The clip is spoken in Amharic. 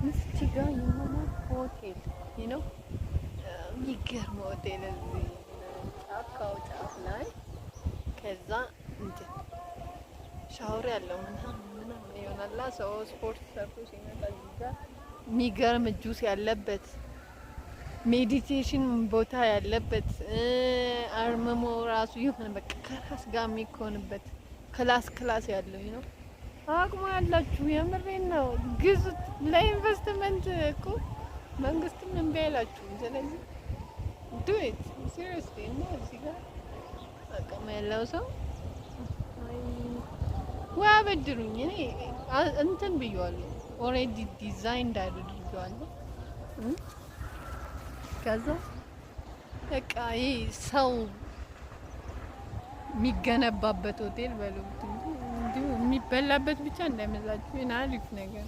እዚህ ጋር የሆነ ሆቴል ነው የሚገርም ሆቴል እዚህ ጫካው ጫፍ ላይ ከዛ እንትን ሻወር ያለው ምናምን ይሆናላ። ሰው ስፖርት ሰርቶ ሲመጣ እዚህ ጋር የሚገርም ጁስ ያለበት ሜዲቴሽን ቦታ ያለበት አርምሞ ራሱ የሆነ በቃ ከራስ ጋር የሚኮንበት ክላስ ያለው ነው። አቅሙ ያላችሁ የምሬን ነው ግዙት። ለኢንቨስትመንት እኮ መንግስትም እምቢ አይላችሁም። ስለዚህ ዱ ኢት ሲሪየስሊ። እና እዚህ ጋር አቅም ያለው ሰው ወይ አበድሩኝ። እኔ እንትን ብየዋለሁ ኦልሬዲ ዲዛይን አድርጌዋለሁ። ከዛ በቃ ይሄ ሰው የሚገነባበት ሆቴል በሉት እንጂ እንዲሁ የሚበላበት ብቻ እንዳይመስላችሁ። አሪፍ ነገር